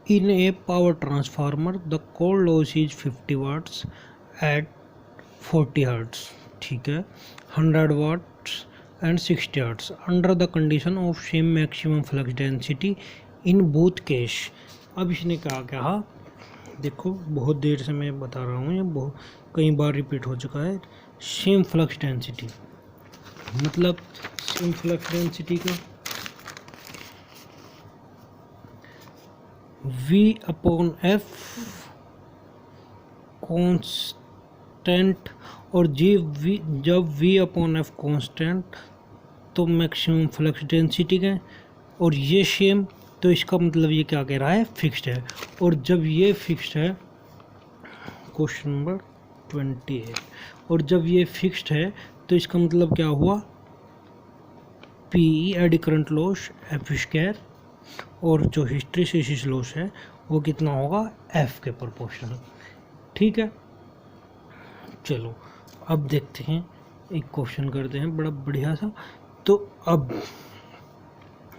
In a power transformer, the core loss is 50 watts at 40 hertz. ठीक है, 100 watts and 60 hertz under the condition of same maximum flux density in both case. अब इसने कहा देखो, बहुत देर से मैं बता रहा हूँ, ये बहुत कई बार रिपीट हो चुका है. सेम फ्लक्स डेंसिटी मतलब सेम फ्लक्स डेंसिटी का V अपॉन F कॉन्स्टेंट, और जब V अपॉन F कॉन्स्टेंट तो मैक्सिमम फ्लक्स डेंसिटी का, और ये सेम, तो इसका मतलब ये क्या कह रहा है, फिक्स्ड है. और जब ये फिक्स्ड है, क्वेश्चन नंबर 28, और जब ये फिक्स्ड है तो इसका मतलब क्या हुआ, PE AD current loss F square, और जो हिस्ट्रेसिस लॉस है वो कितना होगा, F के प्रोपोर्शनल. ठीक है, चलो अब देखते हैं, एक क्वेश्चन करते हैं बड़ा बढ़िया सा. तो अब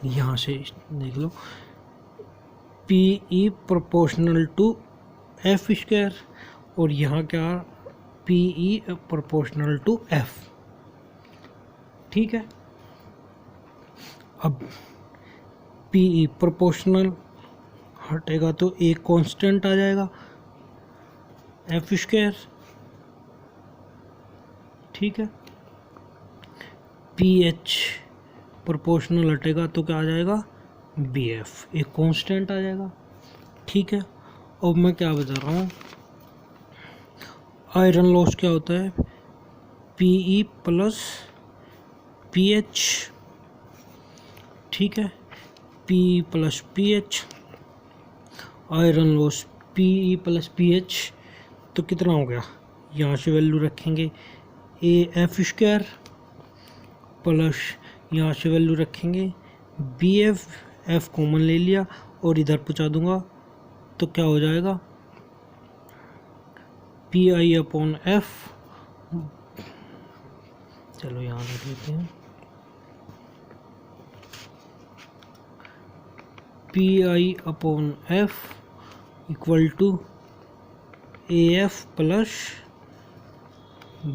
यहाँ से देख लो, PE proportional to F square, और यहाँ क्या, PE प्रोपोर्शनल टू F. ठीक है, अब PE प्रोपोर्शनल हटेगा तो एक कांस्टेंट आ जाएगा F स्क्वायर. ठीक है, PH प्रोपोर्शनल हटेगा तो क्या आ जाएगा, BF, एक कांस्टेंट आ जाएगा. ठीक है, अब मैं क्या बता रहा हूँ, आयरन लॉस क्या होता है, PE प्लस PH. ठीक है, PE plus PH, iron loss PE plus PH, तो कितना हो गया, यहाँ से वैल्यू रखेंगे AF स्क्वायर प्लस यहाँ से वैल्यू रखेंगे BF, F कॉमन ले लिया और इधर पहुँचा दूंगा तो क्या हो जाएगा, PI अपॉन F. चलो यहाँ लिख लेते हैं, PI upon F equal to AF plus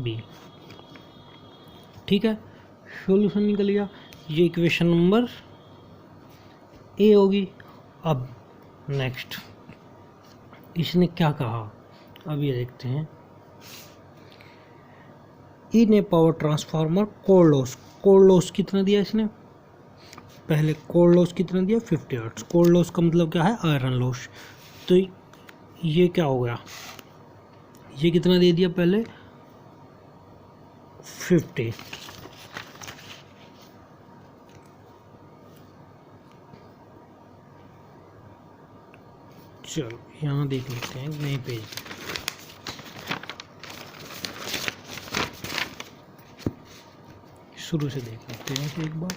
B. ठीक है, सॉल्यूशन निकल गया, ये इक्वेशन नंबर A होगी. अब नेक्स्ट इसने क्या कहा, अब ये देखते हैं. इन ए पावर ट्रांसफार्मर कोर लॉस कितना दिया इसने, पहले कोर लॉस कितना दिया, 50 हर्ट्ज. कोर लॉस का मतलब क्या है, आयरन लॉस. तो ये क्या हो गया, ये कितना दे दिया, पहले 50. चलो यहाँ देख लेते हैं नए पेज. शुरू से देख लेते हैं एक बार,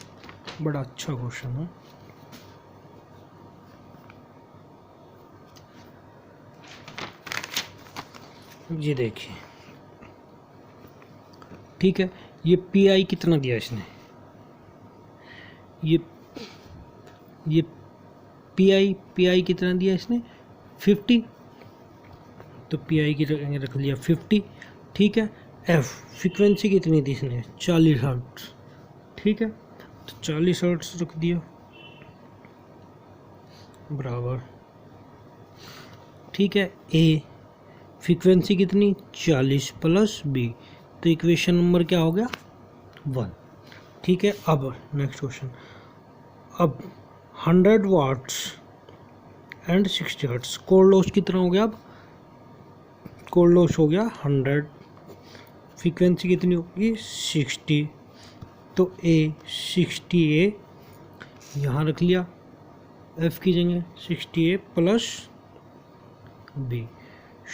बड़ा अच्छा क्वेश्चन है. ये देखिए, ठीक है, ये PI कितना दिया इसने, ये PI कितना दिया इसने, 50, तो PI की रख लिया 50. ठीक है, F फ्रीक्वेंसी कितनी दी इसने, 40 हर्ट्ज. ठीक है, तो 40 हर्ट्ज रख दिया बराबर. ठीक है, A फ्रीक्वेंसी कितनी, 40 प्लस B, तो इक्वेशन नंबर क्या हो गया, 1. ठीक है, अब नेक्स्ट क्वेश्चन. अब 100 watts and 60 hertz, core loss कितना हो गया, अब कोर लॉस हो गया 100, फ्रीक्वेंसी कितनी होगी 60, तो A 60A यहाँ रख लिया, F की जगह 60A प्लस B,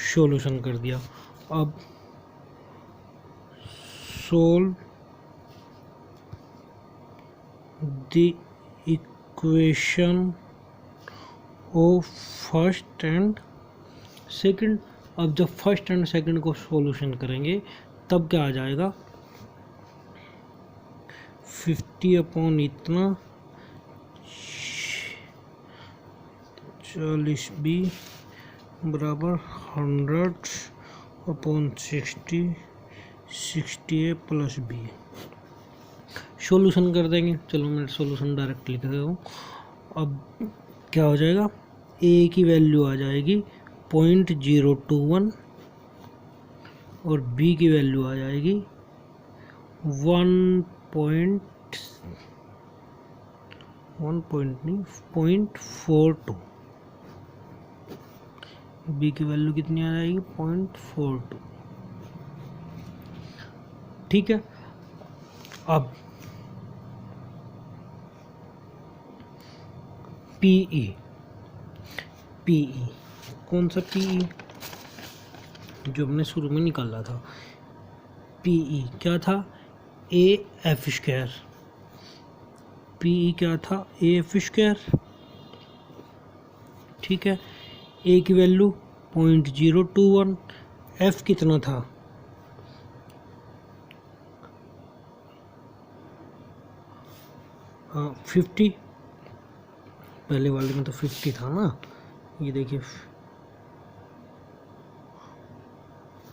सॉल्यूशन कर दिया. अब solve the equation of first and second. अब जब फर्स्ट एंड सेकंड को सॉल्यूशन करेंगे तब क्या आ जाएगा, 50 अपॉन इतना 40b बराबर 100/60 60a प्लस b। सॉल्यूशन कर देंगे। चलो मैं सॉल्यूशन डायरेक्ट लिख रहा हूँ। अब क्या हो जाएगा, a की वैल्यू आ जाएगी 0.021 और b की वैल्यू आ जाएगी 0.42। b की वैल्यू कितनी आ जाएगी 0.42। ठीक है। अब PE कौन सा PE जो हमने शुरू में निकाला था, PE क्या था, AF²। PE क्या था, AF²। ठीक है। A की वैल्यू 0.021, F कितना था, हाँ 50। पहले वाले में तो 50 था ना, ये देखिए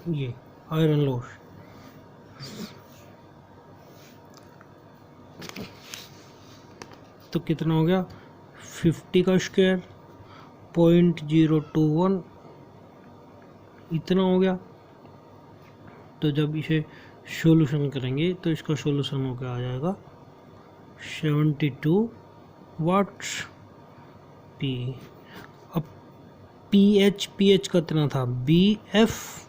ये आयरन लॉस। तो कितना हो गया, 50 का स्क्वायर 0.021 इतना हो गया। तो जब इसे सॉल्यूशन करेंगे तो इसका सॉल्यूशन होकर आ जाएगा 72 वाट्स पी। अब पीएच कितना था, बीएफ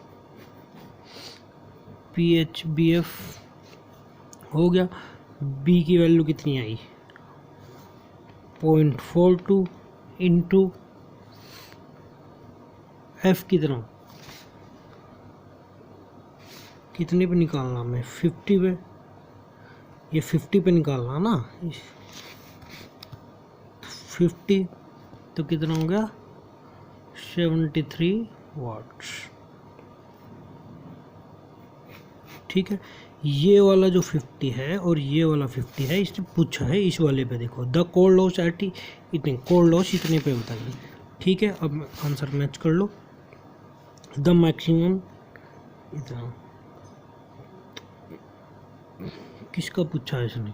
हो गया। बी की वैल्यू कितनी आई 0.42 इंटू एफ कितने पे निकालना हमें, 50 पे, ये 50 पे निकालना ना 50। तो कितना हो गया 73 वाट्स। ठीक है। ये वाला जो 50 है और ये वाला 50 है, इसने पूछा है इस वाले पे, देखो द कोर लॉस एट इतने, कोर लॉस इतने पे बताइए। ठीक है। अब आंसर मैच कर लो, द मैक्सिमम इतना किसका पूछा है इसने,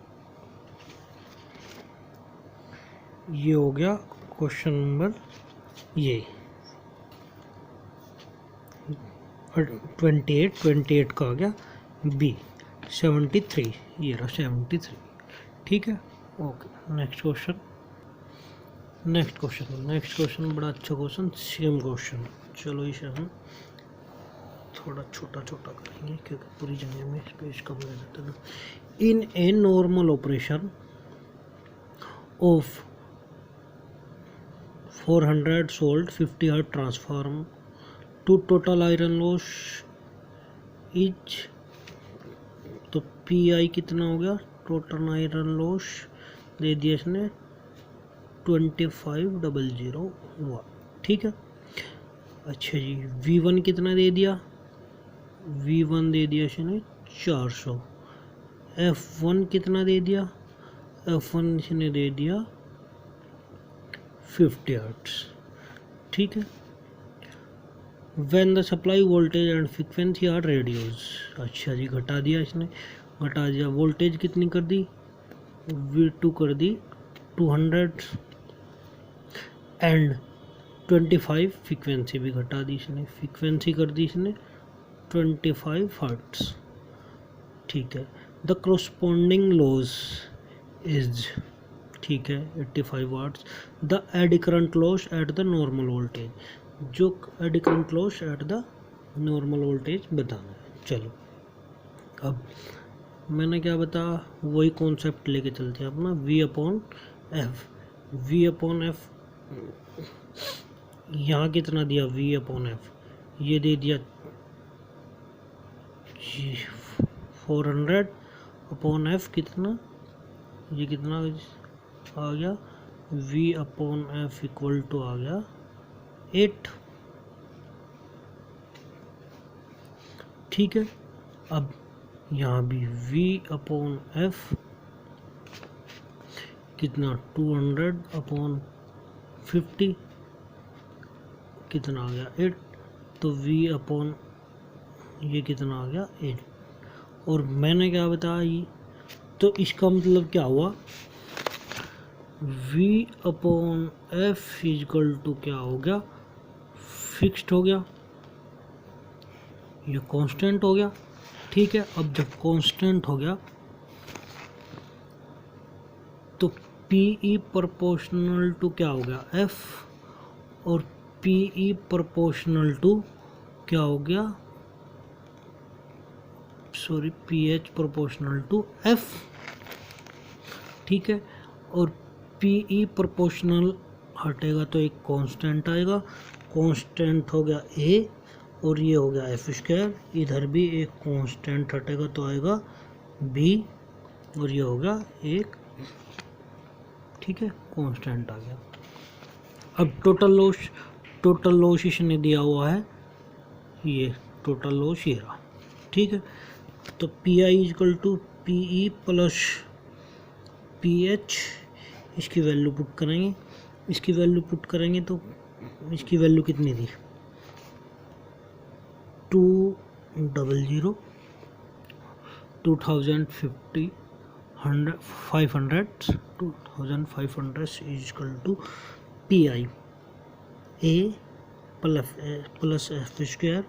ये हो गया क्वेश्चन नंबर ये 28 का आ गया बी 73, ये रहा 73। ठीक है। ओके नेक्स्ट क्वेश्चन बड़ा अच्छा क्वेश्चन, सेम क्वेश्चन। चलो इसे हम थोड़ा छोटा करेंगे क्योंकि पूरी जगह में स्पेस कम रह जाता है ना। In a normal operation of 400 sold 50 hertz transform to total iron loss is, तो पी आई कितना हो गया, टोटल आयरन लॉस दे दिया इसने 2500 वाट। ठीक है। अच्छा जी, V1 कितना दे दिया, V1 दे दिया इसने 400। F1 कितना दे दिया, F1 इसने दे दिया 50 हर्ट्ज। ठीक है। When the supply voltage and frequency are reduced, अच्छा जी घटा दिया इसने, घटा दिया। वोल्टेज कितनी कर दी, V2 कर दी 200 एंड 25, फ्रीक्वेंसी भी घटा दी इसने, फ्रीक्वेंसी कर दी इसने 25 हर्ट्ज। ठीक है। द corresponding loss इज, ठीक है 85 watts. The eddy current loss at the normal voltage, जो eddy current loss at the normal voltage बताना है। चलो अब मैंने क्या बताया, वही कॉन्सेप्ट लेके चलते हैं अपना, V अपॉन एफ। यहाँ कितना दिया V अपॉन एफ, ये दे दिया 400 अपॉन एफ कितना, ये कितना आ गया, V upon F equal to आ गया 8। ठीक है। अब यहाँ भी V अपॉन एफ कितना 200 अपॉन 50 कितना आ गया 8, तो v अपॉन ये कितना आ गया 8। और मैंने क्या बताया ये, तो इसका मतलब क्या हुआ, v upon F equal to क्या हो गया, फिक्स्ड हो गया, ये कांस्टेंट हो गया। ठीक है, अब जब कांस्टेंट हो गया तो पी ई प्रोपोर्शनल टू क्या हो गया एफ, और पी ई प्रोपोर्शनल टू क्या हो गया, sorry P H proportional to F. ठीक है, और पी ई प्रोपोर्शनल हटेगा तो एक कांस्टेंट आएगा, कांस्टेंट हो गया ए, और ये हो गया एफ स्क्वायर, इधर भी एक कांस्टेंट हटेगा तो आएगा बी, और ये हो गया एक, ठीक है, कांस्टेंट आ गया। अब टोटल लॉस इसने दिया हुआ है, ये टोटल लॉस ये रहा। ठीक है, तो P I equal to P E plus P H, इसकी वैल्यू पुट करेंगे, इसकी वैल्यू पुट करेंगे तो इसकी वैल्यू कितनी थी 200 2050 500 2500 equal to P I A plus F square,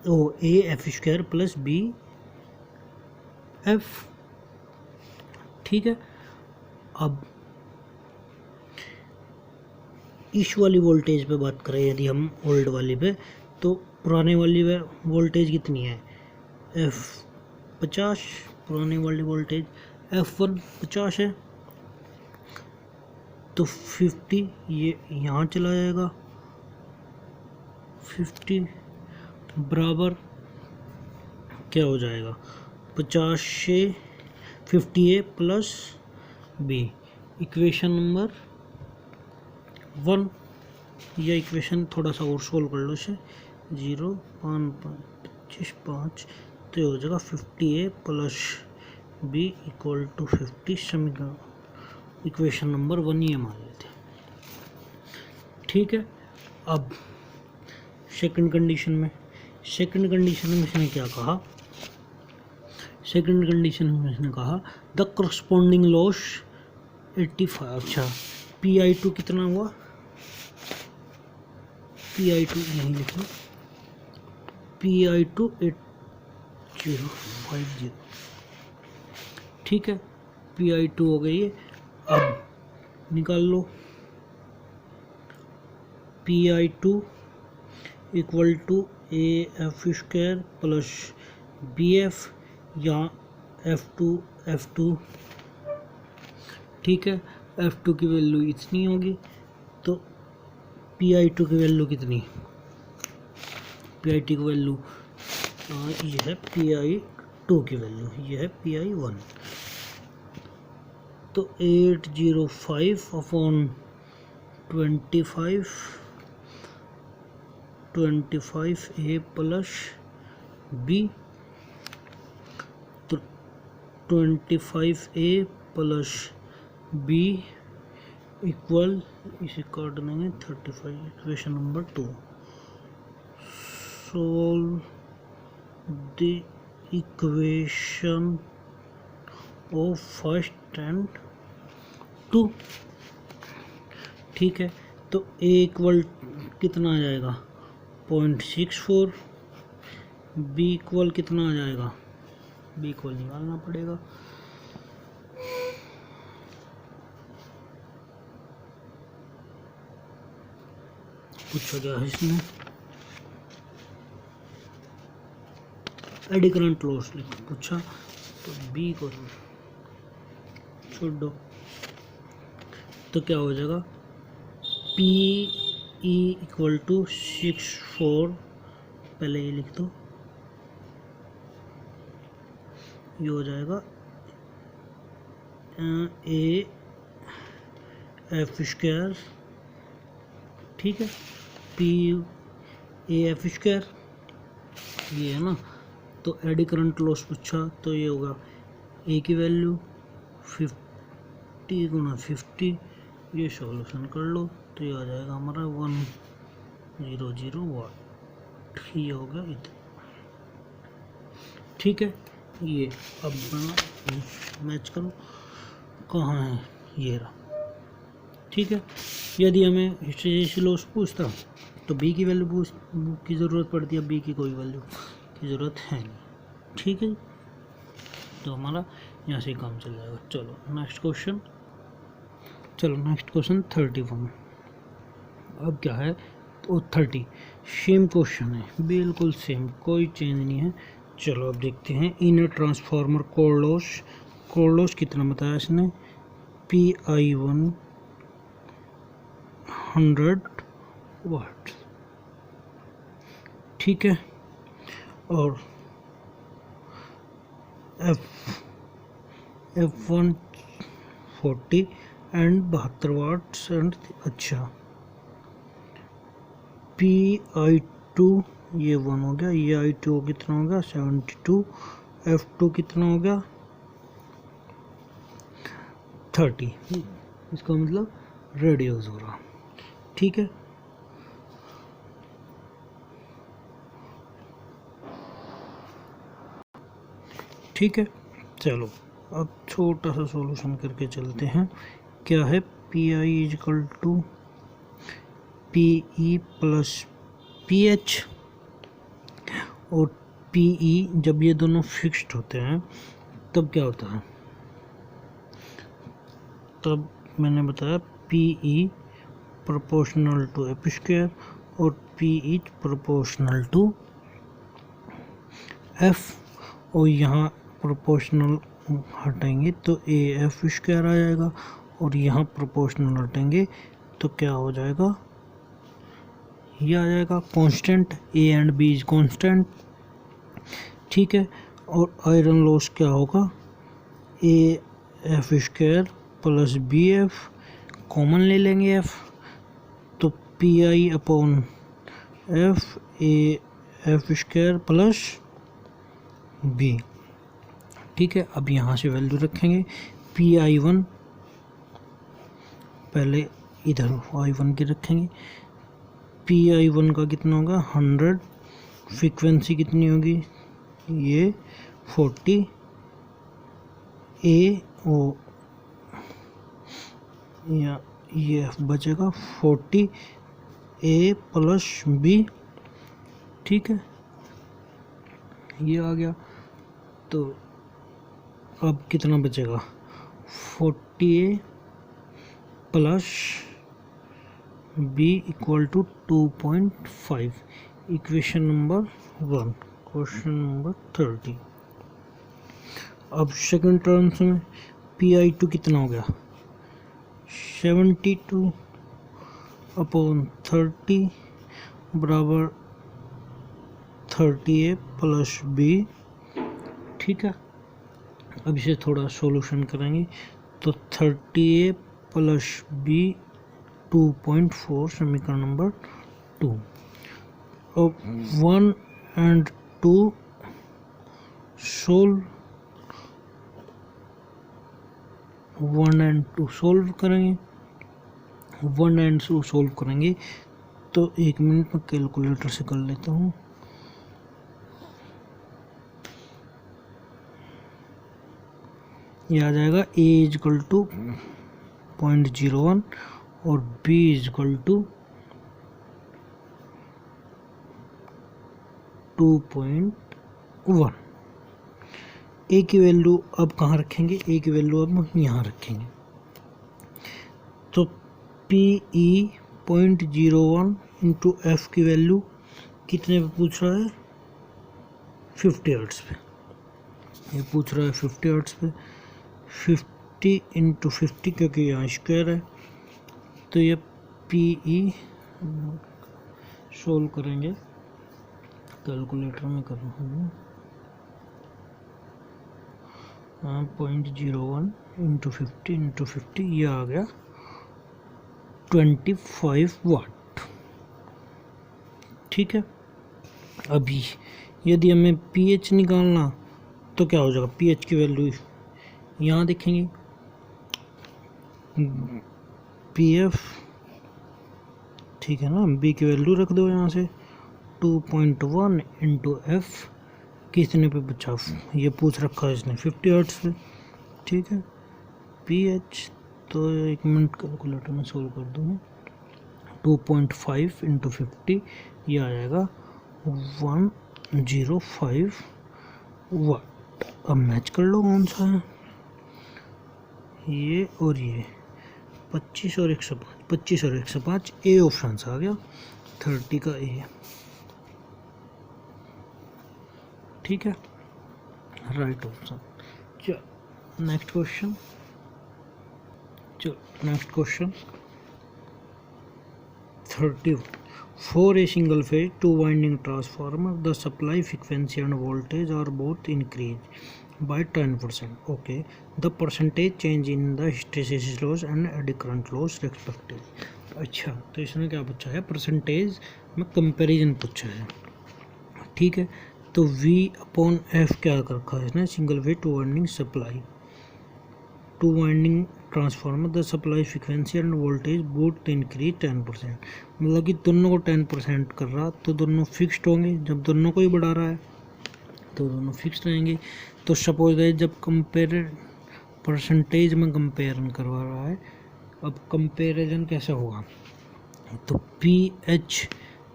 O A F square plus B F. ठीक है, अब इस वाली वोल्टेज पे बात करें यदि हम ओल्ड वाली पे, तो पुराने वाली पे वोल्टेज कितनी है एफ 50, पुराने वाली वोल्टेज F1 50 है, तो 50 ये यहाँ चला जाएगा, 50 बराबर क्या हो जाएगा 50 से 50A plus B, equation number 1, या इक्वेशन थोड़ा सा और सोल्व कर लो इसे, 0 5 25 5, तो ये हो जाएगा 50A plus B equal to 50, समीकरण इक्वेशन नंबर 1 ये मान लेते हैं। ठीक है, अब सेकंड कंडीशन में इसने क्या कहा, सेकंड कंडीशन में इसने कहा द करस्पॉन्डिंग लॉस 85। अच्छा, पी आई टू कितना हुआ, पी आई टू यहीं लिख लो, पी आई टू 8050। ठीक है, पी आई टू हो गई है। अब निकाल लो P I two equal to A F square plus B F, या एफ टू। ठीक है, एफ टू की वैल्यू इतनी होगी, तो पी आई टू की वैल्यू कितनी, पी आई टी की वैल्यू ये है पी आई टू की वैल्यू, ये है पी आई 1, तो 805 अपॉन 25 ए प्लस बी, तो 25 ए प्लस बी इक्वल, इसे काट देंगे 35, equation number 2। Solve the equation of first and 2। ठीक है, तो ए इक्वल कितना आ जाएगा 0.64, बी इक्वल कितना आ जाएगा, बी इक्वल निकालना पड़ेगा, पूछा गया है इसमें एडी करंट लॉस पूछा, तो बी को छोड़ दो, तो क्या हो जाएगा पी ई इक्वल टू 64, पहले ये लिख दो, ये हो जाएगा ए एफ स्क्वायर। ठीक है, पी ए एफ स्क्वायर ये है ना, तो एडी करंट लॉस पूछा, तो ये होगा ए की वैल्यू 50 गुना 50, ये सॉल्यूशन कर लो, तो ये आ जाएगा हमारा 1 0 वाट, ये हो गया इतना। ठीक है, ये अब बना मैच करो, कहाँ है, ये रहा। ठीक है, यदि हमें हिस्टेरेसिस लॉस पूछता तो बी की वैल्यू की ज़रूरत पड़ती है, बी की कोई वैल्यू की ज़रूरत है नहीं। ठीक है, तो हमारा यहाँ से काम चल जाएगा। चलो नेक्स्ट क्वेश्चन, 31। अब क्या है, तो 30 सेम क्वेश्चन है, बिल्कुल सेम, कोई चेंज नहीं है। चलो अब देखते हैं। इन ट्रांसफार्मर कोर लॉस कितना बताया इसने, PI1 100 वाट। ठीक है, और F1 40 एंड 72 वाट्स एंड अच्छा। PI2 ये 1 हो गया, ये I2 कितना हो गया 72, F2 कितना हो गया 30, इसका मतलब रेडियस हो रहा। ठीक है, ठीक है, चलो अब छोटा सा सॉल्यूशन करके चलते हैं। क्या है, PI equal to PE plus PH, और PE जब ये दोनों फिक्स्ड होते हैं तब क्या होता है, तब मैंने बताया PE proportional to F square और PE प्रोपोर्शनल टू F, और यहाँ प्रोपोर्शनल हटाएंगे तो AF स्क्वायर आ जाएगा, और यहाँ प्रोपोर्शनल हटाएंगे तो क्या हो जाएगा, ये आ जाएगा constant, A and B is constant. ठीक है, और आयरन लॉस क्या होगा, AF square plus BF, common ले लेंगे F, तो PI upon F AF square plus B। ठीक है, अब यहाँ से वैल्यू रखेंगे, PI1 पहले इधर I1 की रखेंगे, PI1 का कितना होगा 100, फ्रीक्वेंसी कितनी होगी ये 40, A ओ या ये बचेगा 40 A प्लस B। ठीक है, ये आ गया, तो अब कितना बचेगा 40A plus B equal to 2.5, equation number 1, question number 30। अब सेकंड टर्म्स में PI2 कितना हो गया 72 अपॉन 30 बराबर 30A प्लस B। ठीक है, अब इसे थोड़ा सॉल्यूशन करेंगे, तो 30A प्लस B 2.4, समीकरण नंबर 2। अब 1 एंड 2 सोल्व, 1 एंड 2 सोल्व करेंगे, 1 एंड 2 सोल्व करेंगे तो 1 मिनट में कैलकुलेटर से कर लेता हूँ। ये आ जाएगा A इजकल टू 0.01 और B इजकल टू 2.1। A की वैल्यू अब कहाँ रखेंगे, A की वैल्यू अब यहाँ रखेंगे, तो PE 0.01 इंटू F की वैल्यू कितने पे पूछ रहा है 50 हर्ट्ज पे, ये पूछ रहा है 50 हर्ट्ज पे, 50 इंटू 50 क्योंकि यहाँ स्क्वायर है, तो ये PE सोल्व करेंगे, कैलकुलेटर में कर रहा हूँ, 0.01 इंटू 50 ये आ गया 25 वाट। ठीक है, अभी यदि हमें pH निकालना तो क्या हो जाएगा, pH की वैल्यू यहाँ देखेंगे, PF ठीक है ना। बी की वैल्यू रख दो यहाँ से 2.1 इंटू एफ कितने पे बचा, ये पूछ रखा है इसने 50 हर्ट्ज पे। ठीक है, पी एच तो 1 मिनट कैलकुलेटर में सोल्व कर दूँगा। 2.5 इंटू 50 ये आ जाएगा 105 वाट। अब मैच कर लो कौन सा है, ये और ये 25 और 105, 25 और 105 ए ऑप्शन आ गया, 30 का ए। ठीक है, राइट ऑप्शन। चलो नेक्स्ट क्वेश्चन, चलो next question 31। For a single phase two winding transformer, the supply frequency and voltage are both increased by 10%. Okay, the percentage change in the hysteresis loss and eddy current loss respectively. अच्छा, तो इसने क्या पूछा है, percentage में comparison पूछा है। ठीक है, तो V अपॉन एफ क्या कर रखा है इसने, single phase two winding supply two winding transformer the supply frequency end voltage both increase 10%। मतलब कि दोनों को 10% कर रहा तो दोनों फिक्स्ड होंगे, जब दोनों को ही बढ़ा रहा है तो दोनों फिक्स्ड रहेंगे। तो सपोज है जब कंपेयर परसेंटेज में कंपेरिजन करवा रहा है, अब कंपेरिजन कैसे होगा, तो पी एच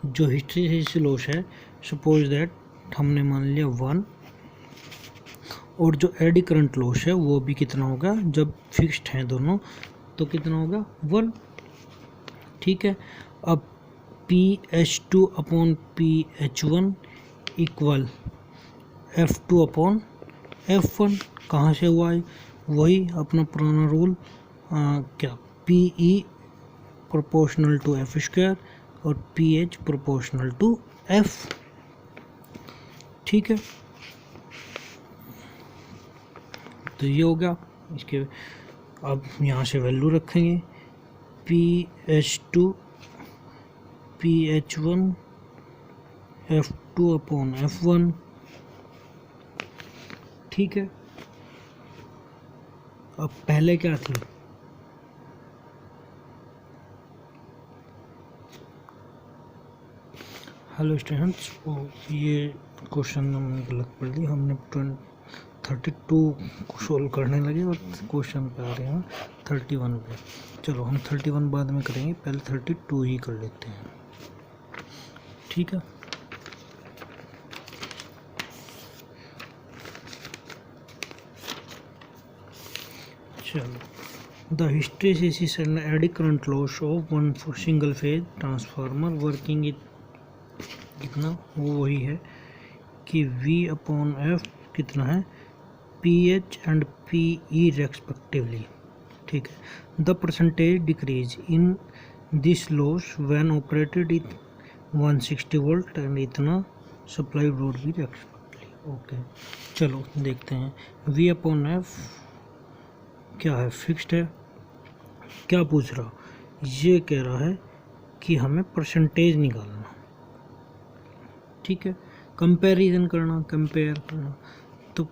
जो हिस्टेरेसिस लॉस है, सपोज दैट हमने मान लिया 1, और जो एडी करंट लॉस है वो भी कितना होगा, जब फिक्स्ड हैं दोनों तो कितना होगा 1। ठीक है, अब P H two upon P H one equal F two upon F one. कहाँ से हुआ है, वही अपना पुराना रूल, क्या P E proportional to F square और P H proportional to F. ठीक है, तो ये हो गया इसके। अब यहाँ से वैल्यू रखेंगे P H to P H one F two upon F one. ठीक है, अब पहले क्या थी, हेलो स्टूडेंट्स, ये क्वेश्चन हमने गलत पढ़ लिया, हमने 32 को सोल्व करने लगे और क्वेश्चन पे आ रहे हैं 31 पे। चलो हम 31 बाद में करेंगे, पहले 32 ही कर लेते हैं। ठीक है, चलो the hysteresis and AD current loss of one single phase transformer working कितना, वो वही है कि V अपॉन एफ कितना है, P H and P E respectively. ठीक है, the percentage decrease in this loss when operated in 160 volt and इतना सप्लाई लोड भी रेस्पेक्टिवली। ओके, चलो देखते हैं V अपॉन एफ क्या है, फिक्स्ड है। क्या पूछ रहा, ये कह रहा है कि हमें परसेंटेज निकालना। ठीक है, कंपैरिजन करना, कंपेयर करना, तो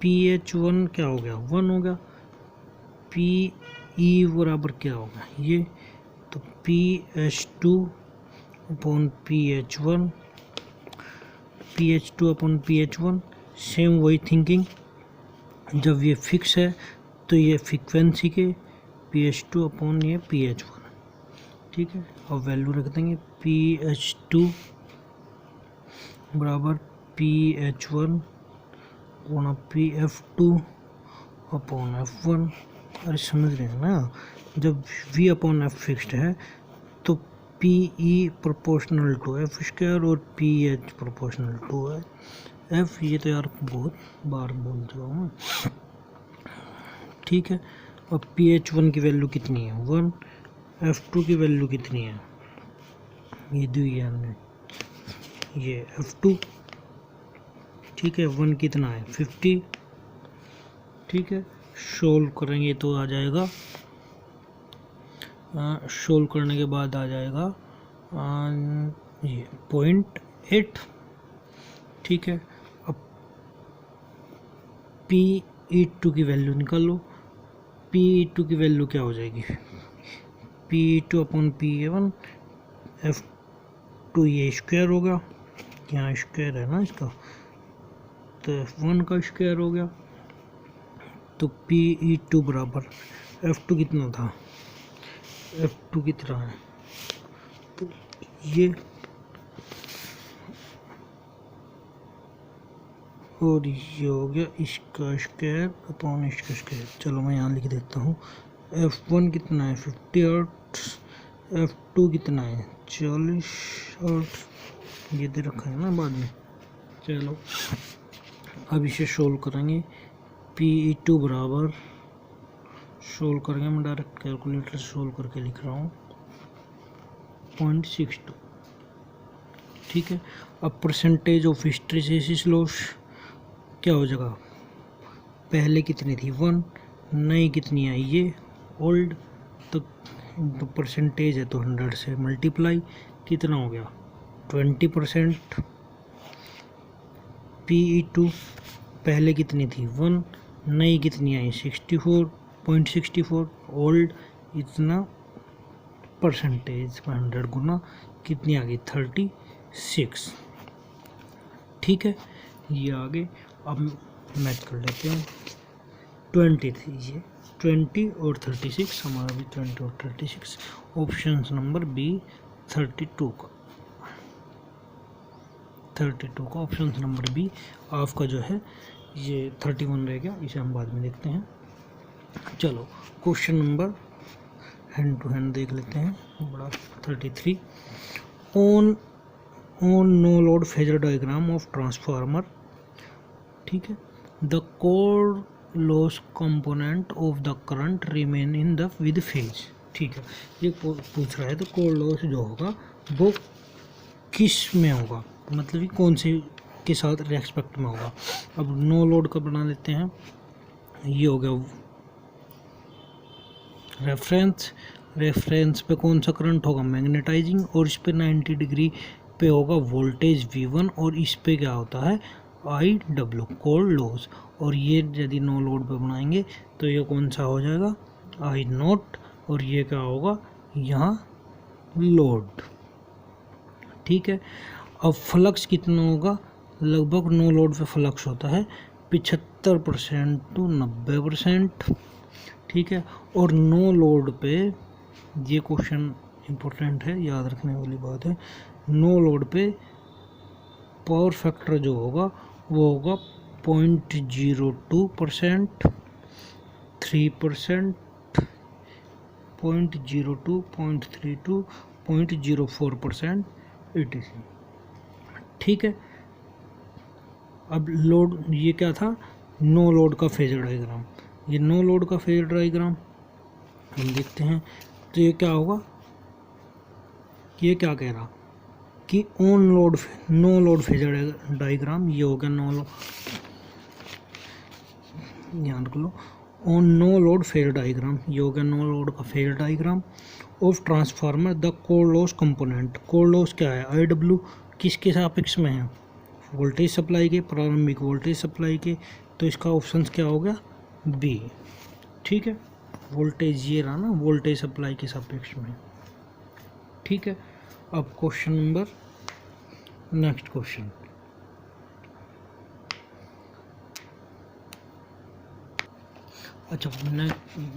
पी एच वन क्या हो गया 1 हो गया, पी ई बराबर क्या होगा ये, तो P H two upon P H one, P H two upon P H one. Same वही थिंकिंग, जब ये फिक्स है तो ये फ्रीक्वेंसी के पी एच टू अपॉन ये पी एच वन। ठीक है, और वैल्यू रख देंगे पी एच टू बराबर P H one upon P F two upon F one. अरे समझ रहे हैं ना, जब V अपॉन एफ फिक्स्ड है तो P E proportional to F square और P H proportional to F. ये तो यार बहुत बार बोल चुका हूँ। ठीक है, और पी एच वन की वैल्यू कितनी है 1, एफ टू की वैल्यू कितनी है, ये दी है हमने, ये एफ टू। ठीक है, 1 कितना है 50। ठीक है, सोल्व करेंगे तो आ जाएगा, सोल्व करने के बाद आ जाएगा ये 0.8। ठीक है, अब पी ई टू की वैल्यू निकाल लो, पी ई टू की वैल्यू क्या हो जाएगी, P E to upon P A one, F2 ये स्क्वायर हो गया, यहाँ स्क्वायर है ना इसका, तो F1 का स्क्वायर हो गया। तो PE2 बराबर F2 कितना था, F2 कितना है, तो ये और ये हो गया इसका स्क्वायर अपॉन इसका स्क्वायर। चलो मैं यहाँ लिख देता हूँ, F1 कितना है 50 हर्ट्ज, F2 कितना है 40 हर्ट्ज, ये दे रखा है ना बाद में। चलो अब इसे सोल्व करेंगे, PE2 बराबर सोल्व करेंगे, मैं डायरेक्ट कैलकुलेटर से सोल्व करके लिख रहा हूँ 0.62। ठीक है, अब परसेंटेज ऑफ हिस्टेरेसिस लॉस क्या हो जाएगा, पहले कितनी थी 1, नई कितनी आई ये ओल्ड, तो परसेंटेज है तो 100 से मल्टीप्लाई कितना हो गया 20%। PE2 पहले कितनी थी 1, नई कितनी आई 64.64, ओल्ड इतना परसेंटेज 100 गुना कितनी आ गई 36। ठीक है, ये आगे अब मैच कर लेते हैं। 20 थी ये, 20 और 36, हमारा भी 20 और 36, ऑप्शन नंबर बी 32 का, 32 का ऑप्शन नंबर बी आपका जो है ये 31 रह गया, इसे हम बाद में देखते हैं। चलो question number hand to hand देख लेते हैं, बड़ा 33, on no load phasor diagram of transformer. ठीक है, the core loss component of the current remain in the with phase. ठीक है, ये पूछ रहा है तो कोर लॉस जो होगा वो किस में होगा, मतलब कि कौन से के साथ रेस्पेक्ट में होगा। अब नो लोड का बना लेते हैं, ये हो गया रेफरेंस पे कौन सा करंट होगा मैग्नेटाइजिंग, और इस पे 90 डिग्री पे होगा वोल्टेज V1, और इस पे क्या होता है IW कोर लॉस। और ये यदि नो लोड पे बनाएंगे तो ये कौन सा हो जाएगा I0, और ये क्या होगा यहाँ लोड। ठीक है, अब फ्लक्स कितना होगा, लगभग नो लोड पे फ्लक्स होता है 75% to 90%। ठीक है, और नो लोड पे, ये क्वेश्चन इम्पोर्टेंट है, याद रखने वाली बात है, नो लोड पे पावर फैक्टर जो होगा वो होगा 0.02%, 3%, 0.02, 0.32, 0.04% etc। ठीक है, अब लोड, ये क्या था नो लोड का फेजर डायग्राम, ये नो लोड का फेजर डायग्राम हम देखते हैं। तो ये क्या होगा, ये क्या कह रहा कि नो लोड फेजर डायग्राम, ये हो गया नो लोड, ध्यान रख लो, on no load phasor diagram, ये हो गया नो लोड का phasor diagram of transformer. The core loss component, core loss क्या है IW, किसके सापेक्ष में है वोल्टेज सप्लाई के, प्रारंभिक वोल्टेज सप्लाई के, तो इसका ऑप्शन क्या हो गया बी। ठीक है, वोल्टेज ये रहा ना वोल्टेज सप्लाई के सापेक्ष में। ठीक है, अब क्वेश्चन नंबर नेक्स्ट क्वेश्चन, अच्छा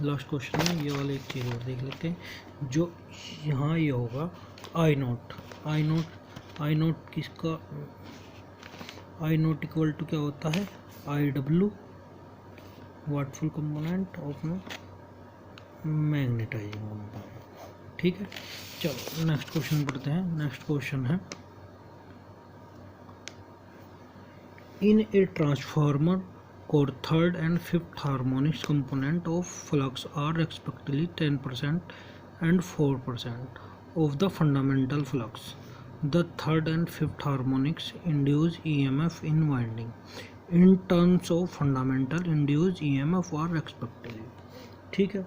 लास्ट क्वेश्चन है, ये वाला एक चीज़ और देख लेते हैं, जो यहाँ ये होगा I0 किसका, I0 इक्वल टू क्या होता है IW wattful component of magnetising component. ठीक है, चलो नेक्स्ट क्वेश्चन पढ़ते हैं। नेक्स्ट क्वेश्चन है, इन a transformer core third and fifth harmonics component of flux are respectively 10% and 4% of the fundamental flux. The third and fifth harmonics induce EMF in winding. In terms of fundamental induced EMF are respectively। ठीक है,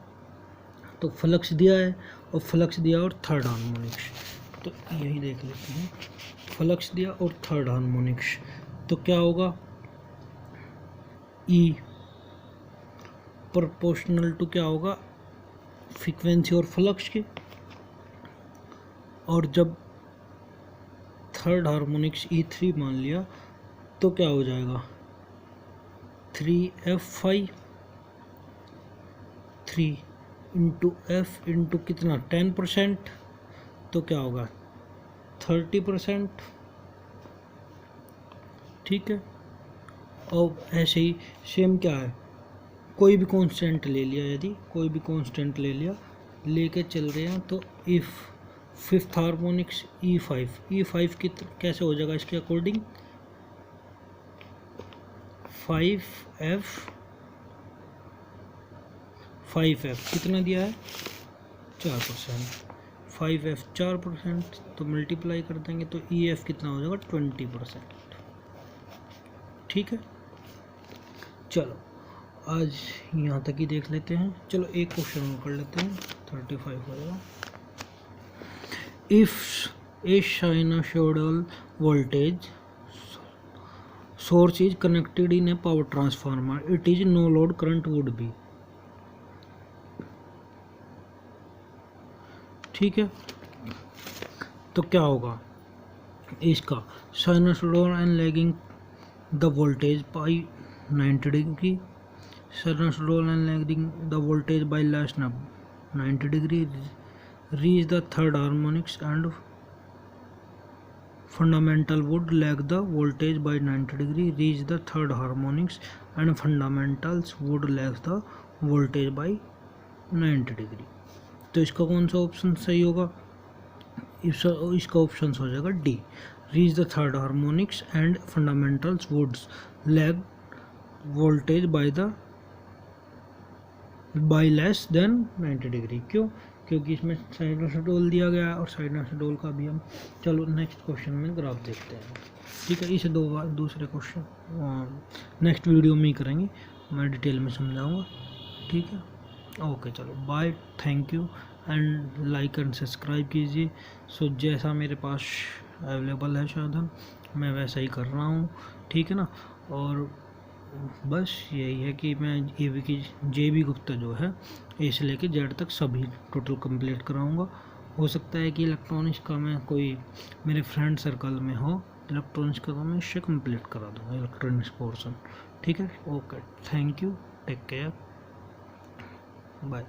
तो flux दिया है और flux दिया और third harmonics, तो यही देख लेते हैं, फ्लक्स दिया और थर्ड हार्मोनिक्स, तो क्या होगा E प्रोपोर्शनल टू क्या होगा फ्रीक्वेंसी और फ्लक्स के, और जब थर्ड हार्मोनिक्स E3 मान लिया तो क्या हो जाएगा 3F5 3 इंटू F इंटू कितना 10%, तो क्या होगा 30%। ठीक है, और ऐसे ही सेम क्या है, कोई भी कांस्टेंट ले लिया, यदि कोई भी कांस्टेंट ले लिया, लेके चल रहे हैं, तो इफ़ फिफ्थ हार्मोनिक्स E5 की कैसे हो जाएगा इसके अकॉर्डिंग 5F कितना दिया है 4%, 5F 4%, तो मल्टीप्लाई कर देंगे तो EF कितना हो जाएगा 20%। ठीक है, चलो आज यहाँ तक ही देख लेते हैं। चलो एक क्वेश्चन और कर लेते हैं, 35 हो जाएगा। If A sinusoidal voltage source is connected in a power transformer, it is no load current would be। ठीक है, तो क्या होगा इसका sinusoidal and lagging the voltage by 90 degree, sinusoidal and lagging the voltage by less than 90 degree, reach the third harmonics and fundamental would lag the voltage by 90 degree, reach the third harmonics and fundamentals would lag the voltage by 90 degree। तो इसका कौन सा option सही होगा, इसका option हो जाएगा D, reach the third harmonics and fundamentals would lag voltage bye less than 90 degree. क्यों, क्योंकि इसमें साइनसोइडल दिया गया है, और साइनसोइडल का भी हम चलो नेक्स्ट क्वेश्चन में ग्राफ देखते हैं। ठीक है, इसे दूसरे क्वेश्चन नेक्स्ट वीडियो में ही करेंगे, मैं डिटेल में समझाऊंगा। ठीक है, ओके, चलो bye, thank you and like and subscribe कीजिए। सो जैसा मेरे पास अवेलेबल है साधन, मैं वैसा ही कर रहा हूँ। ठीक है ना, और बस यही है कि मैं JB गुप्ता जो है ए से लेके जेड तक सभी टोटल कंप्लीट कराऊंगा। हो सकता है कि इलेक्ट्रॉनिक्स का मैं कोई मेरे फ्रेंड सर्कल में हो इलेक्ट्रॉनिक्स का, तो मैं इससे कंप्लीट करा दूंगा इलेक्ट्रॉनिक्स पोर्शन। ठीक है, okay, thank you, take care, bye.